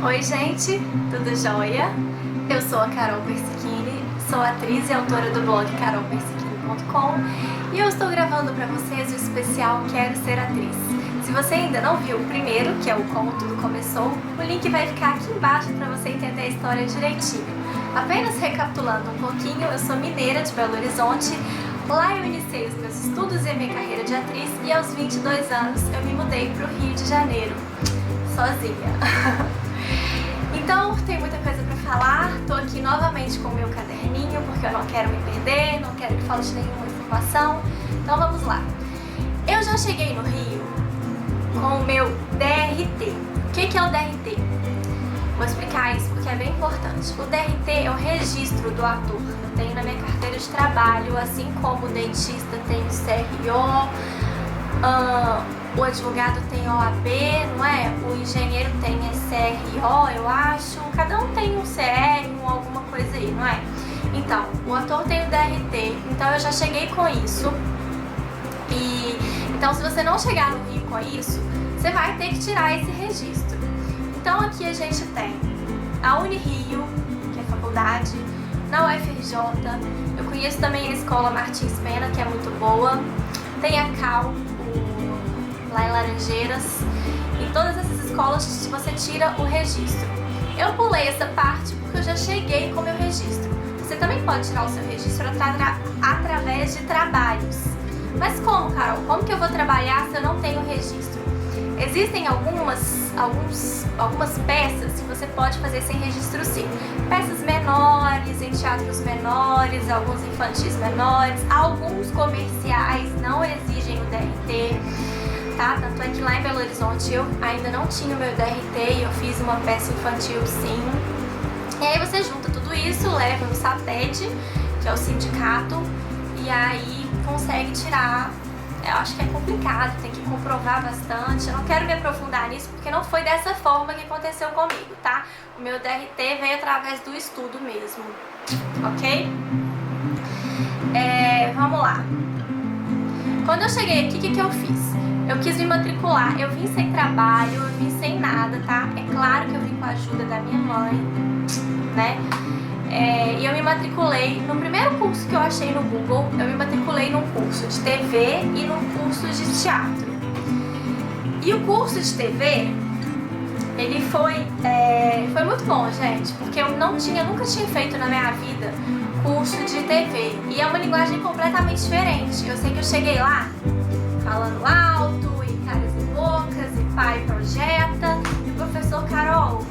Oi gente, tudo jóia? Eu sou a Carol Persichini, sou atriz e autora do blog carolpersichini.com e eu estou gravando para vocês o especial Quero Ser Atriz. Se você ainda não viu o primeiro, que é o Como Tudo Começou, o link vai ficar aqui embaixo para você entender a história direitinho. Apenas recapitulando um pouquinho, eu sou mineira de Belo Horizonte. Lá eu iniciei os meus estudos e a minha carreira de atriz e aos 22 anos eu me mudei para o Rio de Janeiro, sozinha. Então tem muita coisa para falar, tô aqui novamente com o meu caderninho porque eu não quero me perder, não quero que falte nenhuma informação, então vamos lá. Eu já cheguei no Rio com o meu DRT. O que é o DRT? Vou explicar isso porque é bem importante. O DRT é o registro do ator. Eu tenho na minha carteira de trabalho, assim como o dentista tem o CRO, o advogado tem OAB, não é? O engenheiro tem CRO, eu acho. Cada um tem um CR, alguma coisa aí, não é? Então, o ator tem o DRT, então eu já cheguei com isso. Então, se você não chegar no Rio com isso, você vai ter que tirar esse registro. Então aqui a gente tem a Unirio, que é a faculdade, na UFRJ, eu conheço também a Escola Martins Pena, que é muito boa, tem a Cal, lá em Laranjeiras, em todas essas escolas você tira o registro. Eu pulei essa parte porque eu já cheguei com o meu registro. Você também pode tirar o seu registro através de trabalhos. Mas como, Carol? Como que eu vou trabalhar se eu não tenho registro? Existem algumas peças que você pode fazer sem registro sim. Peças menores, em teatros menores, alguns infantis menores, alguns comerciais não exigem o DRT, tá? Tanto é que lá em Belo Horizonte eu ainda não tinha o meu DRT e eu fiz uma peça infantil sim. E aí você junta tudo isso, leva no SATED, que é o sindicato, e aí consegue tirar. Eu acho que é complicado, tem que comprovar bastante. Eu não quero me aprofundar nisso porque não foi dessa forma que aconteceu comigo, tá? O meu DRT veio através do estudo mesmo, ok? Vamos lá. Quando eu cheguei aqui, o que eu fiz? Eu quis me matricular, eu vim sem trabalho, eu vim sem nada, tá? É claro que eu vim com a ajuda da minha mãe, né? E eu me matriculei no primeiro curso que eu achei no Google. Eu me matriculei num curso de TV e num curso de teatro. E o curso de TV, ele foi muito bom, gente, porque eu nunca tinha feito na minha vida curso de TV. E é uma linguagem completamente diferente. Eu sei que eu cheguei lá falando alto, e caras e bocas, e pai projeta, e o professor, Carol,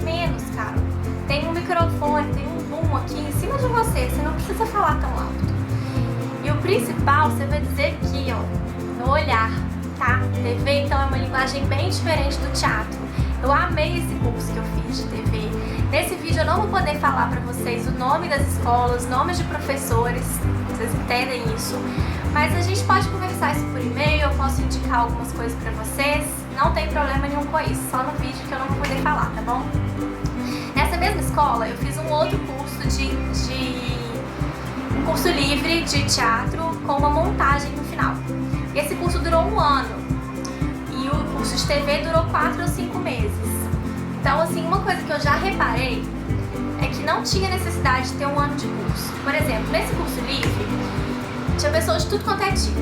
menos, Carol. Tem um microfone, tem um boom aqui em cima de você não precisa falar tão alto. E o principal, você vai dizer aqui, ó, no olhar, tá? TV, então, é uma linguagem bem diferente do teatro. Eu amei esse curso que eu fiz de TV. Nesse vídeo eu não vou poder falar pra vocês o nome das escolas, nomes de professores, vocês entendem isso. Mas a gente pode conversar isso por e-mail, eu posso indicar algumas coisas pra vocês. Não tem problema nenhum com isso, só no vídeo que eu não vou poder falar, tá bom? Nessa mesma escola, eu fiz um outro curso um curso livre de teatro com uma montagem no final. E esse curso durou 1 ano e o curso de TV durou 4 ou 5 meses. Então, assim, uma coisa que eu já reparei é que não tinha necessidade de ter 1 ano de curso. Por exemplo, nesse curso livre, tinha pessoas de tudo quanto é tipo.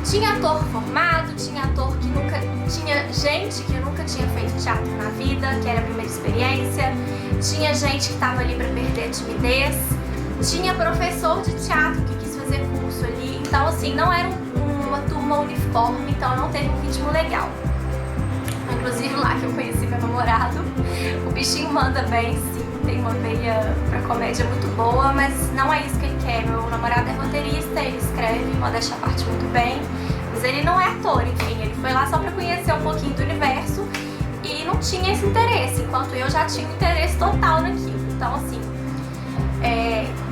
Tinha ator formado, tinha gente que nunca tinha feito teatro na vida, que era a primeira experiência, tinha gente que estava ali para perder a timidez, tinha professor de teatro que quis fazer curso ali, então assim, não era uma turma uniforme, então não teve um ritmo legal. Inclusive lá que eu conheci meu namorado, o bichinho manda bem, sim, tem uma veia pra comédia muito boa, mas não é isso que ele quer. Meu namorado é roteirista, ele escreve, modéstia à parte, muito bem, mas ele não é ator, enfim, ele foi lá só pra conhecer um pouquinho do universo e não tinha esse interesse, enquanto eu já tinha um interesse total naquilo. Então, assim,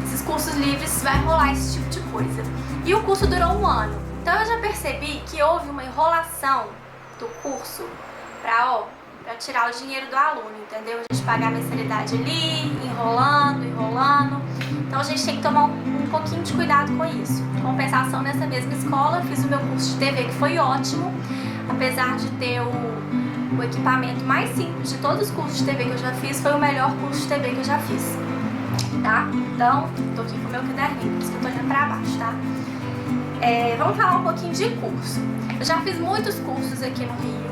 esses cursos livres vai rolar esse tipo de coisa. E o curso durou 1 ano, então eu já percebi que houve uma enrolação do curso pra tirar o dinheiro do aluno, entendeu? A gente pagar a mensalidade ali, enrolando. Então a gente tem que tomar um pouquinho de cuidado com isso. Compensação, nessa mesma escola, eu fiz o meu curso de TV, que foi ótimo, apesar de ter o equipamento mais simples de todos os cursos de TV que eu já fiz foi o melhor curso de TV que eu já fiz, tá? Então, tô aqui com o meu caderninho, por isso que eu tô olhando pra baixo, tá? Vamos falar um pouquinho de curso. Eu já fiz muitos cursos aqui no Rio.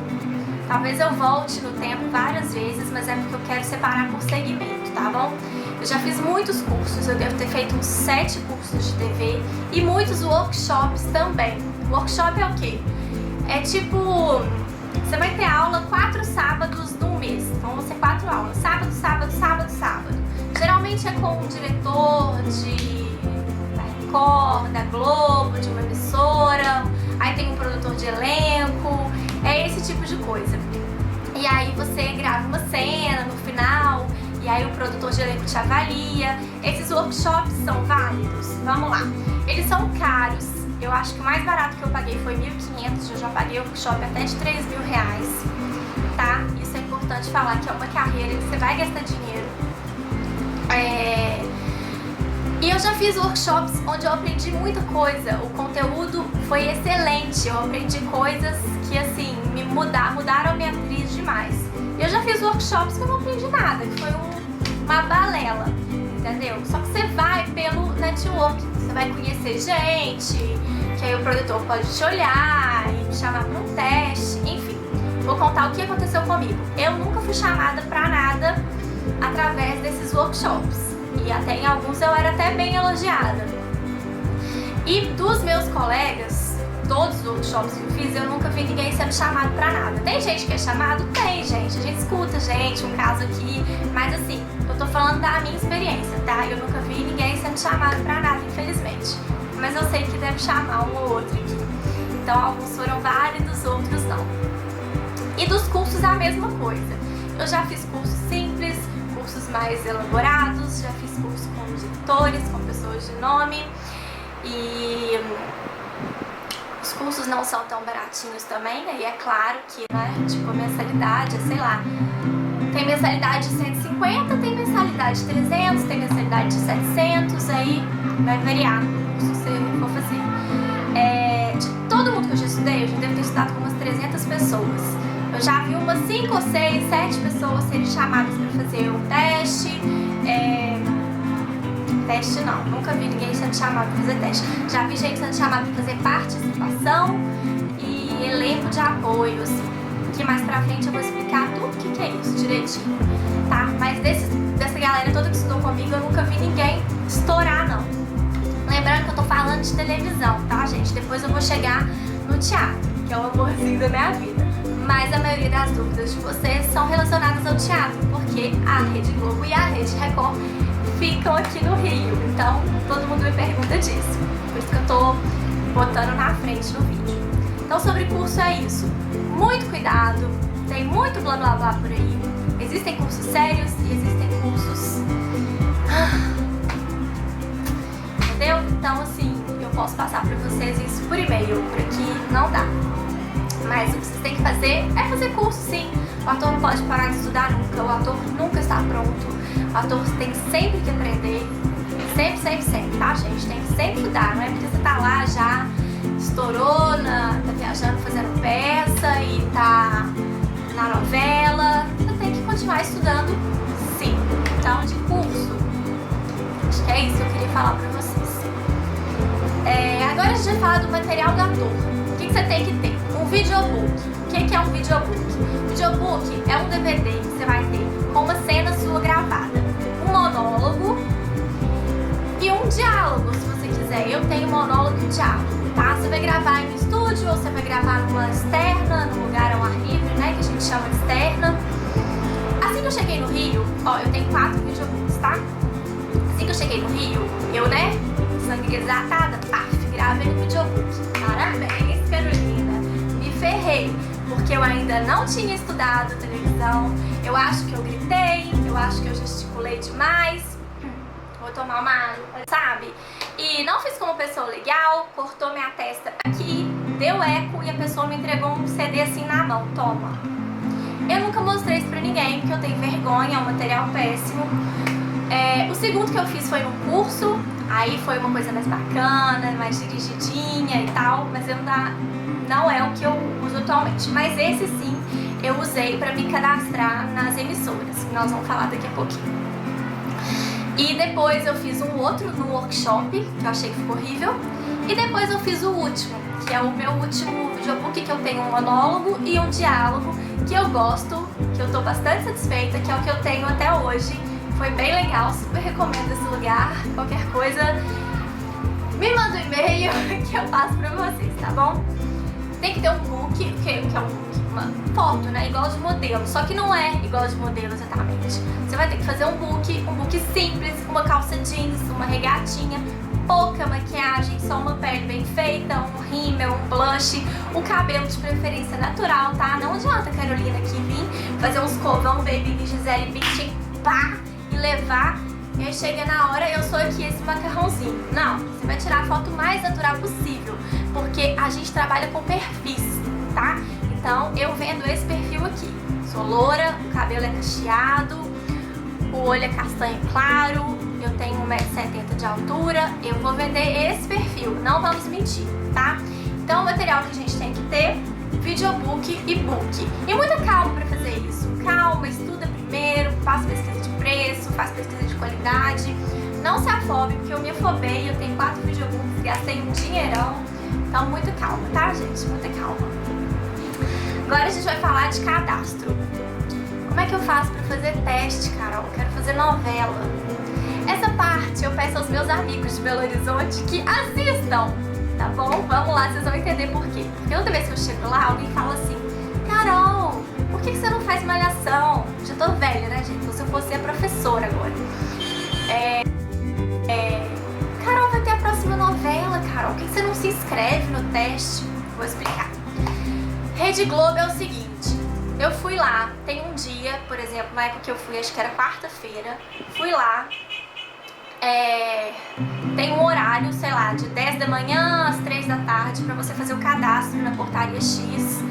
Talvez eu volte no tempo várias vezes, mas é porque eu quero separar por segmento, tá bom? Eu já fiz muitos cursos, eu devo ter feito uns 7 cursos de TV e muitos workshops também. Workshop é o quê? É tipo, você vai ter aula 4 sábados no mês, então vão ser 4 aulas, sábado, sábado, sábado, sábado. Geralmente é com um diretor da Record, da Globo, de uma emissora, aí tem um produtor de elenco, é esse tipo de coisa. E aí você grava uma cena no final, e aí o produtor de elenco te avalia. Esses workshops são válidos? Vamos lá. Eles são caros, eu acho que o mais barato que eu paguei foi 1.500, eu já paguei workshop até de 3.000 reais, tá? Isso é importante falar, que é uma carreira que você vai gastar dinheiro. E eu já fiz workshops onde eu aprendi muita coisa, o conteúdo foi excelente, eu aprendi coisas que assim, mudaram a minha atriz demais. E eu já fiz workshops que eu não aprendi nada, que foi uma balela, entendeu? Só que você vai pelo network, você vai conhecer gente, que aí o produtor pode te olhar e me chamar para um teste, enfim. Vou contar o que aconteceu comigo. Eu nunca fui chamada para nada através desses workshops. E até em alguns eu era até bem elogiada. E dos meus colegas, todos os workshops que eu fiz, eu nunca vi ninguém sendo chamado pra nada. Tem gente que é chamado? Tem, gente. A gente escuta, gente, um caso aqui. Mas assim, eu tô falando da minha experiência, tá? Eu nunca vi ninguém sendo chamado pra nada, infelizmente. Mas eu sei que deve chamar um ou outro aqui. Então alguns foram válidos, outros não. E dos cursos a mesma coisa. Eu já fiz cursos simples, cursos mais elaborados, já fiz curso com diretores, com pessoas de nome, e os cursos não são tão baratinhos também, né? E é claro que, né, tipo, a mensalidade, sei lá, tem mensalidade de 150, tem mensalidade de 300, tem mensalidade de 700, aí vai variar o curso que você for fazer. De todo mundo que eu já estudei, eu já devo ter estudado com umas 300 pessoas. Eu já vi umas 5 ou 6, 7 pessoas serem chamadas para fazer um teste. Teste não, nunca vi ninguém sendo chamado para fazer teste. Já vi gente sendo chamada para fazer participação e elenco de apoio, assim. Que mais pra frente eu vou explicar tudo o que é isso direitinho, tá? Mas dessa galera toda que estudou comigo, eu nunca vi ninguém estourar, não. Lembrando que eu tô falando de televisão, tá, gente? Depois eu vou chegar no teatro, que é o amorzinho da minha vida. Mas a maioria das dúvidas de vocês são relacionadas ao teatro, porque a Rede Globo e a Rede Record ficam aqui no Rio. Então, todo mundo me pergunta disso. Por isso que eu tô botando na frente no vídeo. Então, sobre curso é isso. Muito cuidado, tem muito blá blá blá por aí. Existem cursos sérios e existem cursos... Entendeu? Então, assim, eu posso passar pra vocês isso por e-mail, por aqui não dá. Mas o que vocês têm que fazer é fazer curso, sim. O ator não pode parar de estudar nunca, o ator nunca está pronto. O ator tem sempre que aprender, sempre, sempre, sempre, tá, gente? Tem que sempre estudar, não é porque você tá lá já, estourou, tá viajando, fazendo peça e tá na novela. Você tem que continuar estudando, sim. Então, de curso, acho que é isso que eu queria falar pra vocês. Agora a gente vai falar do material do ator. O que você tem que ter? Um videobook. O que é um videobook? Videobook é um DVD que você vai ter com uma cena sua gravada, um monólogo e um diálogo, se você quiser. Eu tenho monólogo e diálogo, tá? Você vai gravar em um estúdio ou você vai gravar numa externa, num lugar ao ar livre, né? Que a gente chama de externa. Assim que eu cheguei no Rio, ó, eu tenho 4 videobooks, tá? Assim que eu cheguei no Rio, eu, né, sangue desatada, paf, gravei no videobook. Parabéns, Carolina. Me ferrei, porque eu ainda não tinha estudado televisão. Eu acho que eu gritei, eu acho que eu gesticulei demais. Vou tomar uma água, sabe? E não fiz como pessoa legal, cortou minha testa aqui, deu eco e a pessoa me entregou um CD assim na mão, toma. Eu nunca mostrei isso pra ninguém, porque eu tenho vergonha, é um material péssimo. O segundo que eu fiz foi num curso, aí foi uma coisa mais bacana, mais dirigidinha e tal, mas não é o que eu uso atualmente. Mas esse sim, eu usei para me cadastrar nas emissoras, que nós vamos falar daqui a pouquinho. E depois eu fiz um outro no workshop, que eu achei que ficou horrível. E depois eu fiz o último, que é o meu último videobook, que eu tenho um monólogo e um diálogo, que eu gosto, que eu tô bastante satisfeita, que é o que eu tenho até hoje. Foi bem legal, super recomendo esse lugar. Qualquer coisa, me manda um e-mail que eu passo pra vocês, tá bom? Tem que ter um book, o que é um book? Uma foto, né? Igual de modelo, só que não é igual de modelo exatamente. Você vai ter que fazer um book simples, uma calça jeans, uma regatinha, pouca maquiagem, só uma pele bem feita, um rímel, um blush, o cabelo de preferência natural, tá? Não adianta a Carolina aqui vir fazer uns covão baby Gisele Bündchen, pá, e levar, e aí chega na hora eu sou aqui esse macarrãozinho. Não, você vai tirar a foto mais natural possível, porque a gente trabalha com perfis, tá? Então eu vendo esse perfil aqui. Sou loura, o cabelo é cacheado, o olho é castanho claro, eu tenho 1,70 m de altura, eu vou vender esse perfil, não vamos mentir, tá? Então o material que a gente tem que ter, videobook e book. E muita calma pra fazer isso. Calma, estuda primeiro, faz pesquisa de preço, faz pesquisa de qualidade. Não se afobe, porque eu me afobei, eu tenho 4 videobooks, gastei um dinheirão. Então muita calma, tá, gente? Muita calma. Agora a gente vai falar de cadastro. Como é que eu faço pra fazer teste, Carol? Eu quero fazer novela. Essa parte eu peço aos meus amigos de Belo Horizonte que assistam, tá bom? Vamos lá, vocês vão entender por quê. Porque outra vez que eu chego lá, alguém fala assim: Carol, por que você não faz malhação? Já tô velha, né, gente? Se eu fosse a professora agora. Carol, vai ter a próxima novela, Carol. Por que você não se inscreve no teste? Vou explicar. Rede Globo é o seguinte, eu fui lá, tem um dia, por exemplo, na época que eu fui, acho que era quarta-feira, fui lá, tem um horário, sei lá, de 10 da manhã às 3 da tarde pra você fazer o cadastro na portaria X.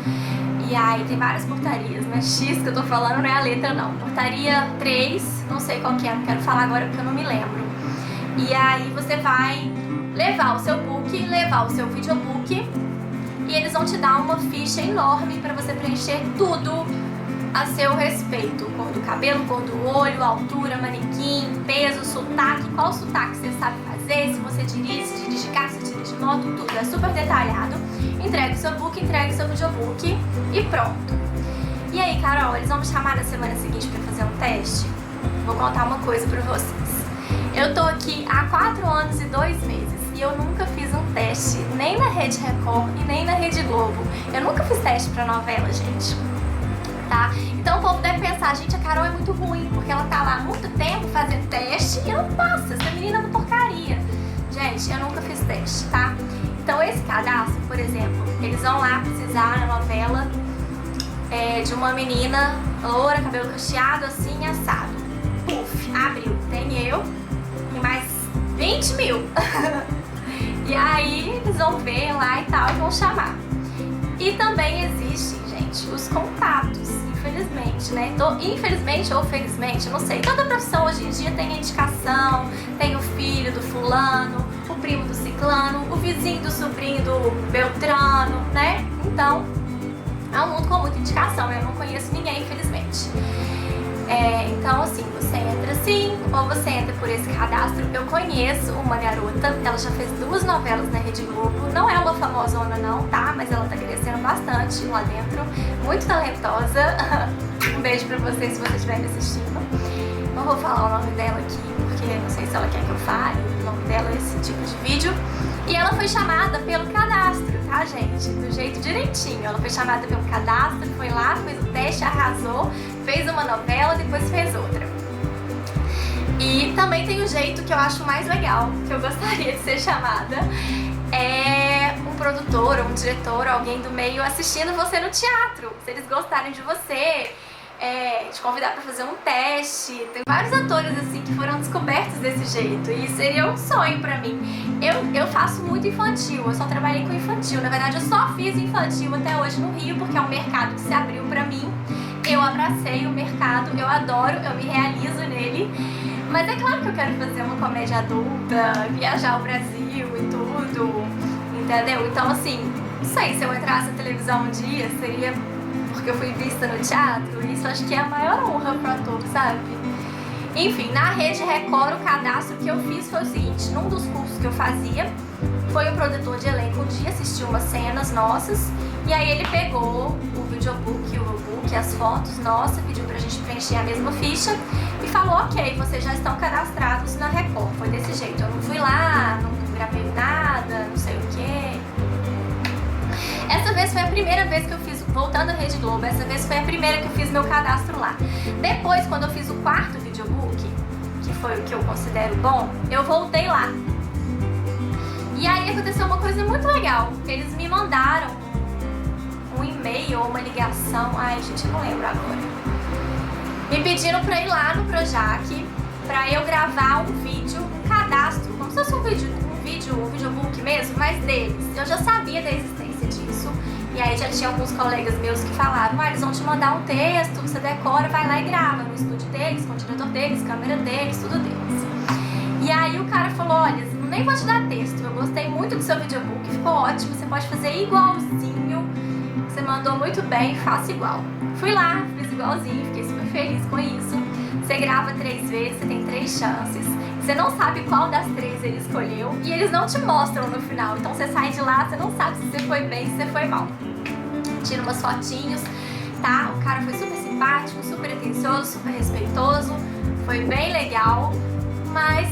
E aí tem várias portarias, mas X que eu tô falando não é a letra não. Portaria 3, não sei qual que é, não quero falar agora porque eu não me lembro. E aí você vai levar o seu book, levar o seu videobook, e eles vão te dar uma ficha enorme para você preencher tudo a seu respeito. Cor do cabelo, cor do olho, altura, manequim, peso, sotaque, qual sotaque você sabe fazer, se você dirige carro, se dirige moto, tudo. É super detalhado. Entregue o seu book, entregue o seu videobook e pronto. E aí, Carol, eles vão me chamar na semana seguinte para fazer um teste? Vou contar uma coisa para vocês. Eu tô aqui há 4 anos e 2 meses. E eu nunca fiz um teste, nem na Rede Record e nem na Rede Globo. Eu nunca fiz teste pra novela, gente. Tá? Então o povo deve pensar, gente, a Carol é muito ruim, porque ela tá lá há muito tempo fazendo teste e não passa, essa menina é uma porcaria. Gente, eu nunca fiz teste, tá? Então esse cadastro, por exemplo, eles vão lá precisar na novela de uma menina loura, cabelo cacheado, assim, assado. Puf, abriu. Tem eu e mais 20 mil. E aí eles vão ver lá e tal e vão chamar. E também existem, gente, os contatos, infelizmente, né? Infelizmente ou felizmente, não sei. Toda profissão hoje em dia tem a indicação, tem o filho do fulano, o primo do ciclano, o vizinho do sobrinho do beltrano, né? Então, é um mundo com muita indicação. Eu não conheço ninguém, infelizmente. Então, assim, você entra assim, ou você entra por esse cadastro. Eu conheço uma garota, ela já fez 2 novelas na Rede Globo. Não é uma famosona não, tá? Mas ela tá crescendo bastante lá dentro. Muito talentosa. Um beijo pra vocês se vocês estiverem assistindo. Não vou falar o nome dela aqui, porque não sei se ela quer que eu fale o nome dela nesse tipo de vídeo. E ela foi chamada pelo cadastro, tá, gente? Do jeito direitinho. Ela foi chamada pelo cadastro, foi lá, fez o teste, arrasou, fez uma novela, depois fez outra. E também tem o jeito que eu acho mais legal, que eu gostaria de ser chamada, é um produtor, ou um diretor, alguém do meio assistindo você no teatro. Se eles gostarem de você, te convidar pra fazer um teste. Tem vários atores assim que foram descobertos desse jeito e seria um sonho pra mim. Eu faço muito infantil, eu só trabalhei com infantil. Na verdade eu só fiz infantil até hoje no Rio, porque é um mercado que se abriu pra mim. Eu abracei o mercado, eu adoro, eu me realizo nele. Mas é claro que eu quero fazer uma comédia adulta, viajar o Brasil e tudo, entendeu? Então assim, não sei, se eu entrasse na televisão um dia, seria porque eu fui vista no teatro. Isso acho que é a maior honra pro ator, sabe? Enfim, na Rede Record, o cadastro que eu fiz foi o seguinte: num dos cursos que eu fazia, foi um produtor de elenco um dia assistiu umas cenas nossas, e aí ele pegou o videobook, o book, as fotos nossas, pediu pra gente preencher a mesma ficha e falou: ok, vocês já estão cadastrados na Record. Foi desse jeito, eu não fui lá, não gravei nada, não sei o que. Essa vez foi a primeira vez que eu fiz, voltando à Rede Globo, essa vez foi a primeira que eu fiz meu cadastro lá. Depois, quando eu fiz o quarto videobook, que foi o que eu considero bom, eu voltei lá. E aí aconteceu uma coisa muito legal. Eles me mandaram um e-mail ou uma ligação, ai gente, eu não lembro agora. Me pediram pra ir lá no Projac, pra eu gravar um vídeo, um cadastro, como se fosse um videobook mesmo, mas deles. Eu já sabia da existência disso. E aí já tinha alguns colegas meus que falaram: eles vão te mandar um texto, você decora, vai lá e grava no estúdio deles, com o diretor deles, câmera deles, tudo deles. E aí o cara falou: olha, nem vou te dar texto, eu gostei muito do seu videobook, ficou ótimo, você pode fazer igualzinho, você mandou muito bem, faça igual. Fui lá, fiz igualzinho, fiquei super feliz com isso. Você grava 3 vezes, você tem 3 chances. Você não sabe qual das 3 ele escolheu e eles não te mostram no final. Então você sai de lá, você não sabe se você foi bem, se você foi mal. Tira umas fotinhos, tá? O cara foi super simpático, super atencioso, super respeitoso. Foi bem legal, mas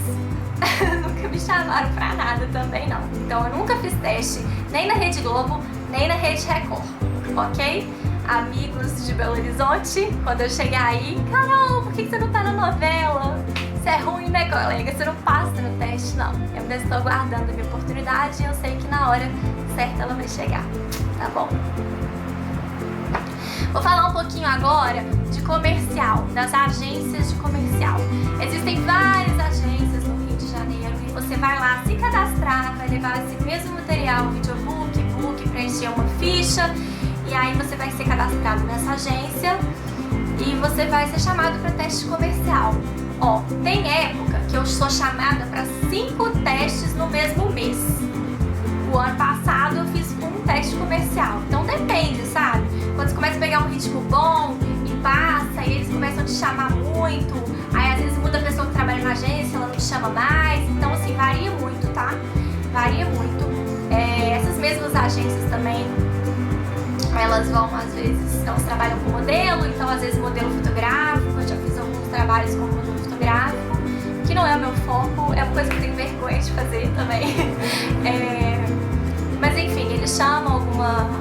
nunca me chamaram pra nada também não. Então eu nunca fiz teste, nem na Rede Globo, nem na Rede Record, ok? Amigos de Belo Horizonte, quando eu chegar aí: Carol, por que você não tá na novela? Você é ruim, né, colega? Você não passa no teste, não. Eu ainda estou aguardando a minha oportunidade e eu sei que na hora certa ela vai chegar, tá bom? Vou falar um pouquinho agora de comercial, das agências de comercial. Existem várias agências no Rio de Janeiro e você vai lá se cadastrar, vai levar esse mesmo material, videobook, book, preencher uma ficha. E aí você vai ser cadastrado nessa agência e você vai ser chamado para teste comercial. Ó, tem época que eu sou chamada para 5 testes no mesmo mês. O ano passado eu fiz um teste comercial. Então depende, sabe? Quando você começa a pegar um ritmo bom e passa, e eles começam a te chamar muito, aí às vezes muda a pessoa que trabalha na agência, ela não te chama mais. Então assim, varia muito, tá? Varia muito. Essas mesmas agências também, elas vão, às vezes, elas trabalham com modelo, então às vezes modelo fotográfico. Eu já fiz alguns trabalhos com modelo fotográfico, que não é o meu foco, é uma coisa que eu tenho vergonha de fazer também. Mas enfim, eles chamam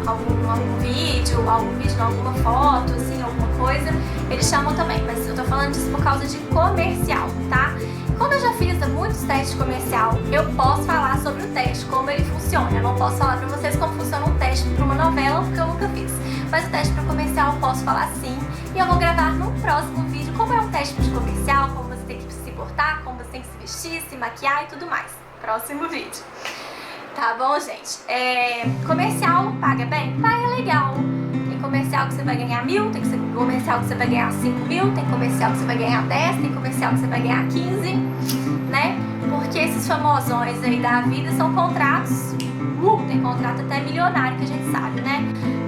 algum vídeo, alguma foto, assim, alguma coisa, eles chamam também, mas eu tô falando disso por causa de comercial, tá? Como eu já fiz muitos testes comercial, eu posso falar sobre o teste, como ele funciona. Eu não posso falar pra vocês como funciona um teste pra uma novela, porque eu nunca fiz. Mas o teste para comercial eu posso falar sim. E eu vou gravar num próximo vídeo como é um teste de comercial, como você tem que se portar, como você tem que se vestir, se maquiar e tudo mais. Próximo vídeo. Tá bom, gente? Comercial paga bem? Paga legal. Tem comercial que você vai ganhar 1.000, tem comercial que você vai ganhar 5.000, tem comercial que você vai ganhar 10, tem comercial que você vai ganhar 15, né? Porque esses famosões aí da vida são contratos, tem contrato até milionário que a gente sabe, né?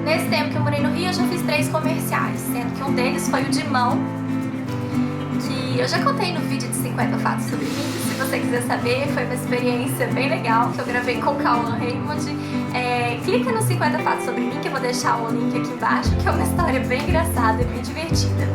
Nesse tempo que eu morei no Rio, eu já fiz 3 comerciais, sendo que um deles foi o de mão, que eu já contei no vídeo de 50 fatos sobre mim. Se você quiser saber, foi uma experiência bem legal que eu gravei com o Cauã Raymond. Clica no 50 fatos sobre mim, que eu vou deixar o link aqui embaixo, que é uma história bem engraçada e bem divertida.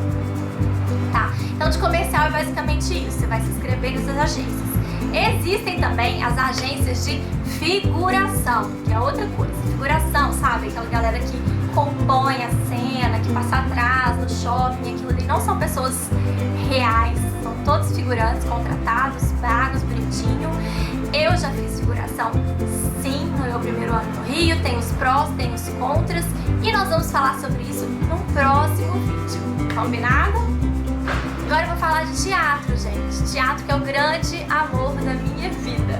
Tá? Então de comercial é basicamente isso, você vai se inscrever nessas agências. Existem também as agências de figuração, que é outra coisa. Figuração, sabe? Aquela galera que compõe a cena, que passa atrás no shopping, aquilo ali não são pessoas reais, são todos figurantes contratados, pagos, bonitinho. Eu já fiz figuração sim no meu primeiro ano no Rio, tem os prós, tem os contras, e nós vamos falar sobre isso num próximo vídeo, combinado? Agora eu vou falar de teatro, gente. Teatro que é o grande amor da minha vida.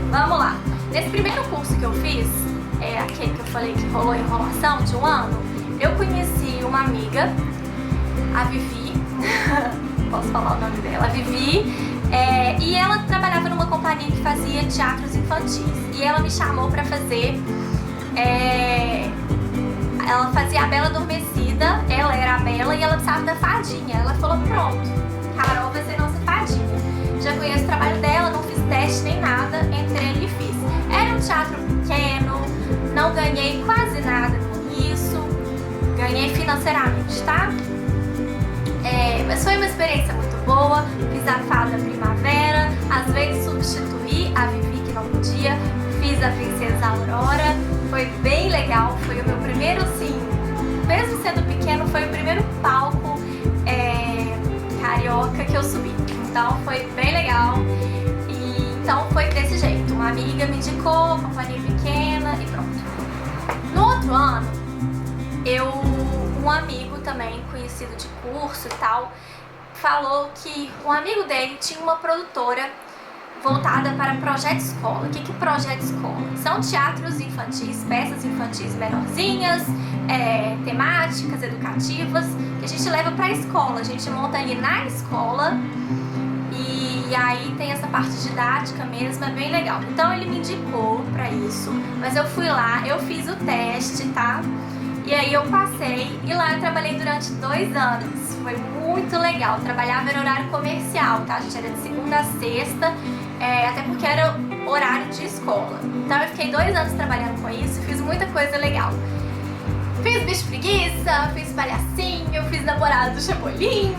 Vamos lá. Nesse primeiro curso que eu fiz, aquele que eu falei que rolou enrolação de um ano, eu conheci uma amiga, a Vivi, posso falar o nome dela, a Vivi, e ela trabalhava numa companhia que fazia teatros infantis. E ela me chamou pra fazer, ela fazia a Bela Adormecida, ela era a Bela e ela precisava da fadinha. Ela falou, pronto, Carol vai ser nossa fadinha. Já conheço o trabalho dela, não fiz teste nem nada, entrei e fiz. Era um teatro pequeno, não ganhei quase nada com isso, ganhei financeiramente, tá? Mas foi uma experiência muito boa, fiz a Fada Primavera, às vezes substituí a Vivi que não podia, fiz a Princesa Aurora, foi bem legal, foi o meu primeiro, assim, mesmo sendo pequeno, foi o primeiro palco carioca que eu subi, então foi bem legal. E então foi desse jeito, uma amiga me indicou, companhia pequena e pronto. No outro ano, um amigo também, conhecido de curso e tal, falou que um amigo dele tinha uma produtora voltada para projeto escola. O que é projeto escola? São teatros infantis, peças infantis menorzinhas, temáticas, educativas, que a gente leva para a escola. A gente monta ali na escola e aí tem essa parte didática mesmo, é bem legal. Então ele me indicou para isso, mas eu fui lá, eu fiz o teste, tá? E aí eu passei e lá eu trabalhei durante 2 anos. Foi muito legal. Eu trabalhava em horário comercial, tá? A gente era de segunda a sexta, até porque era horário de escola. Então eu fiquei 2 anos trabalhando com isso e fiz muita coisa legal. Fiz bicho preguiça, fiz palhacinho, fiz namorado do Chapolin,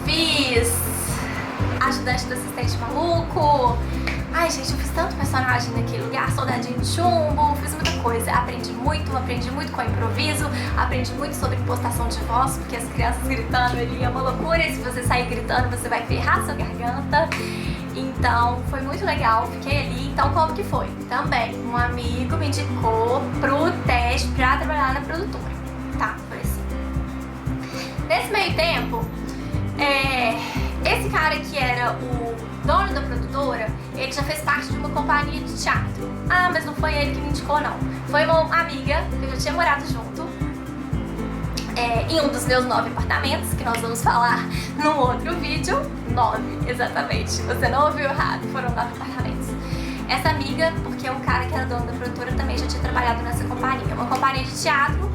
fiz ajudante do assistente maluco. Ai, gente, eu fiz tanto personagem naquele lugar, soldadinho de chumbo, fiz muita coisa. Aprendi muito com improviso, aprendi muito sobre impostação de voz, porque as crianças gritando ali é uma loucura, e se você sair gritando, você vai ferrar sua garganta. Então, foi muito legal, fiquei ali. Então, como que foi? Também, um amigo me indicou pro teste pra trabalhar na produtora. Tá, foi assim. Nesse meio tempo, esse cara que era o dono da produtora, ele já fez parte de uma companhia de teatro. Ah, mas não foi ele que me indicou, não. Foi uma amiga que eu já tinha morado junto em um dos meus 9 apartamentos, que nós vamos falar no outro vídeo. 9, exatamente. Você não ouviu errado, foram 9 apartamentos. Essa amiga, porque o cara que era dono da produtora também já tinha trabalhado nessa companhia. Uma companhia de teatro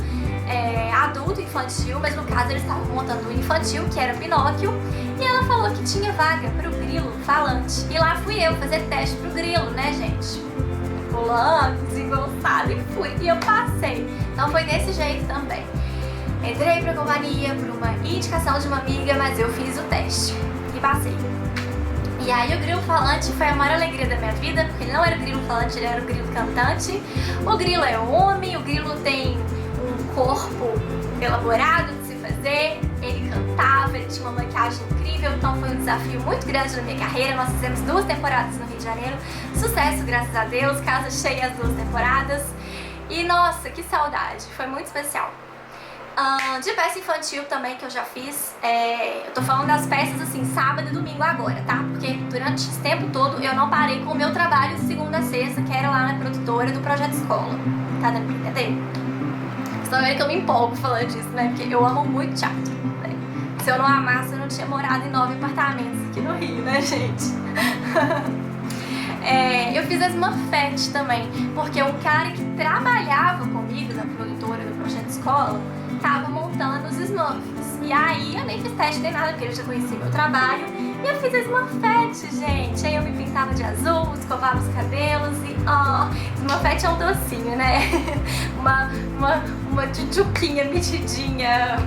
adulto, infantil, mas no caso eles estavam montando o infantil, que era Pinóquio, e ela falou que tinha vaga pro grilo falante. E lá fui eu fazer teste pro grilo, né, gente? Pulando, desengonçada, e fui. E eu passei. Então foi desse jeito também. Entrei pra companhia por uma indicação de uma amiga, mas eu fiz o teste e passei. E aí o grilo falante foi a maior alegria da minha vida, porque ele não era o grilo falante, ele era o grilo cantante. O grilo é homem, o grilo tem um corpo elaborado de se fazer, ele cantava, ele tinha uma maquiagem incrível, então foi um desafio muito grande na minha carreira. Nós fizemos 2 temporadas no Rio de Janeiro, sucesso, graças a Deus, casa cheia as 2 temporadas. E nossa, que saudade, foi muito especial. De peça infantil também que eu já fiz, eu tô falando das peças assim, sábado e domingo agora, tá? Porque durante esse tempo todo eu não parei com o meu trabalho de segunda a sexta, que era lá na produtora do Projeto Escola. Tá dando pra entender? Vocês estão vendo que eu me empolgo falando disso, né? Porque eu amo muito teatro, né? Se eu não amasse, eu não tinha morado em 9 apartamentos aqui no Rio, né, gente? Eu fiz as Smurfette também, porque um cara que trabalhava comigo na produtora do Projeto Escola tava montando os Smurfs. E aí eu nem fiz teste nem nada, porque ele já conhecia meu trabalho. E eu fiz a Smurfette, gente. Aí eu me pintava de azul, escovava os cabelos e Smurfette é um docinho, né? uma tchutchuquinha metidinha,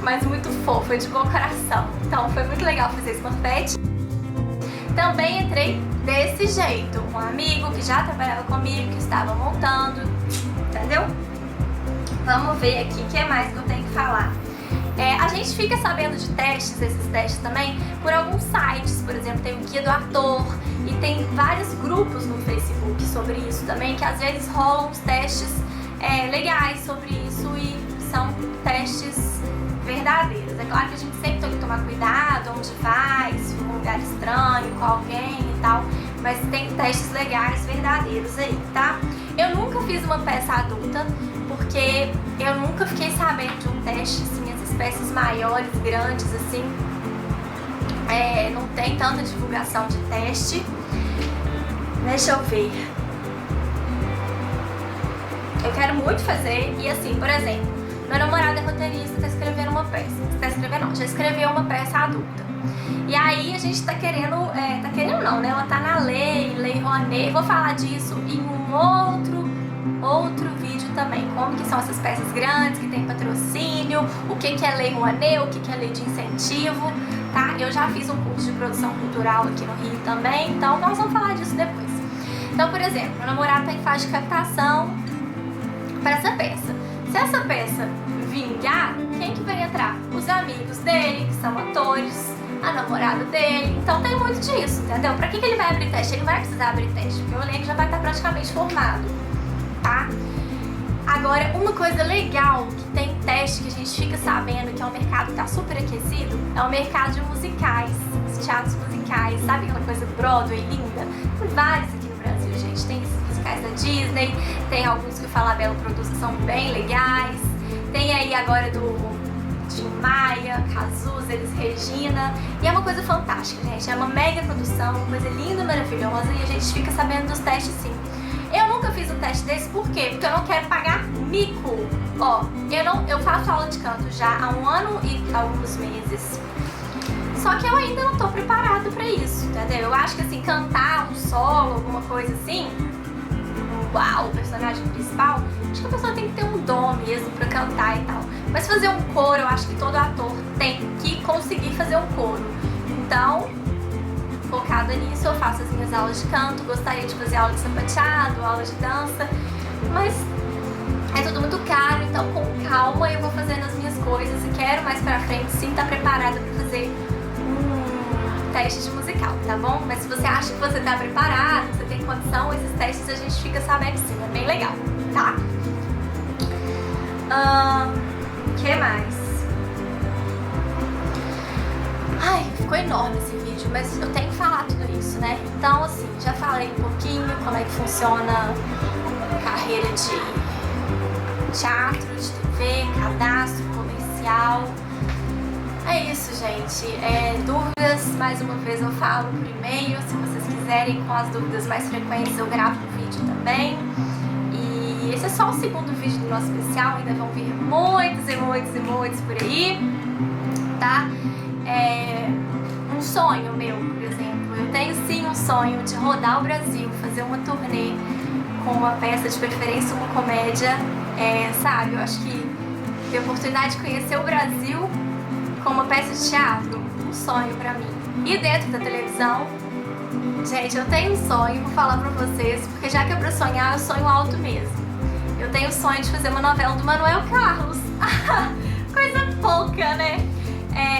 mas muito fofa, de bom coração. Então foi muito legal fazer Smurfette. Também entrei desse jeito, um amigo que já trabalhava comigo, que estava montando, entendeu? Vamos ver aqui o que mais que eu tenho que falar. A gente fica sabendo de testes, esses testes também, por alguns sites. Por exemplo, tem o Guia do Ator e tem vários grupos no Facebook sobre isso também, que às vezes rolam uns testes legais sobre isso e são testes verdadeiros. É claro que a gente sempre tem que tomar cuidado onde vai, se for um lugar estranho, com alguém e tal, mas tem testes legais, verdadeiros aí, tá? Eu nunca fiz uma peça adulta, porque eu nunca fiquei sabendo de um teste, assim, essas peças maiores, grandes, assim, não tem tanta divulgação de teste. Deixa eu ver. Eu quero muito fazer, e assim, por exemplo, meu namorado é roteirista, tá escrevendo uma peça. Tá escrevendo não, já escreveu uma peça adulta. E aí a gente tá querendo não, né? Ela tá na Lei Rouanet. Vou falar disso em um outro vídeo também. Como que são essas peças grandes, que tem patrocínio, o que é Lei Rouanet, o que é lei de incentivo, tá? Eu já fiz um curso de produção cultural aqui no Rio também, então nós vamos falar disso depois. Então, por exemplo, meu namorado tá em fase de captação para essa peça. Se essa peça vingar, quem que vai entrar? Os amigos dele, que são atores, a namorada dele. Então tem muito disso, entendeu? Pra que ele vai abrir teste? Ele vai precisar abrir teste, porque o elenco já vai estar praticamente formado, tá? Agora, uma coisa legal que tem teste que a gente fica sabendo que é um mercado que tá super aquecido, é o mercado de musicais, os teatros musicais, sabe aquela coisa Broadway linda? Tem vários aqui no Brasil, gente. Tem esses musicais da Disney, tem alguns que o Falabella produz que são bem legais, tem aí agora do Tim Maia, Cazuza, Elis Regina, e é uma coisa fantástica, gente. É uma mega produção, uma coisa linda, maravilhosa, e a gente fica sabendo dos testes sim. Eu nunca fiz um teste desse, por quê? Porque eu não quero pagar mico. Ó, eu faço aula de canto já há 1 ano e alguns meses. Só que eu ainda não tô preparado pra isso, entendeu? Eu acho que assim, cantar um solo, alguma coisa assim, uau, o personagem principal, acho que a pessoa tem que ter um dom mesmo pra cantar e tal. Mas fazer um coro, eu acho que todo ator tem que conseguir fazer um coro. Então, focada nisso, eu faço as minhas aulas de canto, gostaria de fazer aula de sapateado, aula de dança, mas é tudo muito caro, então com calma eu vou fazendo as minhas coisas e quero mais pra frente sim estar preparada pra fazer um teste de musical, tá bom? Mas se você acha que você tá preparado, você tem condição, esses testes a gente fica sabendo sim, é bem legal, tá? Que mais? Ai, ficou enorme esse vídeo, mas eu tenho que falar tudo isso, né? Então, assim, já falei um pouquinho como é que funciona a carreira de teatro, de TV, cadastro, comercial. É isso, gente. Dúvidas, mais uma vez eu falo por e-mail. Se vocês quiserem, com as dúvidas mais frequentes, eu gravo um vídeo também. E esse é só o 2º vídeo do nosso especial, ainda vão vir muitos e muitos e muitos por aí, tá? Um sonho meu, por exemplo, eu tenho sim um sonho de rodar o Brasil, fazer uma turnê com uma peça, de preferência uma comédia, sabe? Eu acho que ter a oportunidade de conhecer o Brasil com uma peça de teatro, um sonho pra mim. E dentro da televisão, gente, eu tenho um sonho, vou falar pra vocês, porque já que é pra sonhar, eu sonho alto mesmo. Eu tenho o sonho de fazer uma novela do Manuel Carlos. Coisa pouca, né?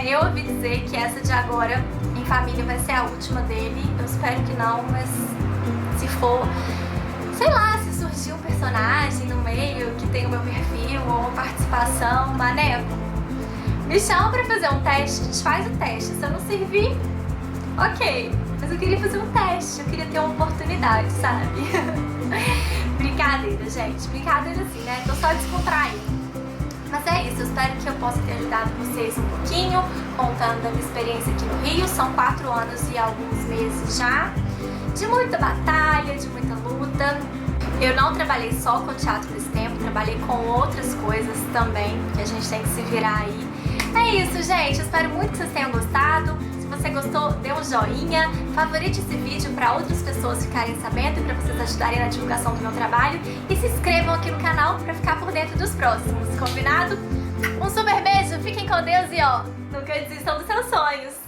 Eu ouvi dizer que essa de Agora em Família vai ser a última dele. Eu espero que não, mas se for, sei lá, se surgir um personagem no meio que tem o meu perfil ou uma participação, maneco, me chama pra fazer um teste, a gente faz o teste. Se eu não servir, ok. Mas eu queria fazer um teste, eu queria ter uma oportunidade, sabe? Brincadeira, gente. Brincadeira assim, né? Tô só descontraindo. Mas é isso, eu espero que eu possa ter ajudado vocês um pouquinho, contando da minha experiência aqui no Rio. São 4 anos e alguns meses já, de muita batalha, de muita luta. Eu não trabalhei só com teatro nesse tempo, trabalhei com outras coisas também, que a gente tem que se virar aí. É isso, gente, eu espero muito que vocês tenham gostado. Se você gostou, dê um joinha, favorite esse vídeo para outras pessoas ficarem sabendo e para vocês ajudarem na divulgação do meu trabalho. E se inscrevam aqui no canal para ficar por dentro dos próximos, combinado? Um super beijo, fiquem com Deus e ó, nunca desistam dos seus sonhos!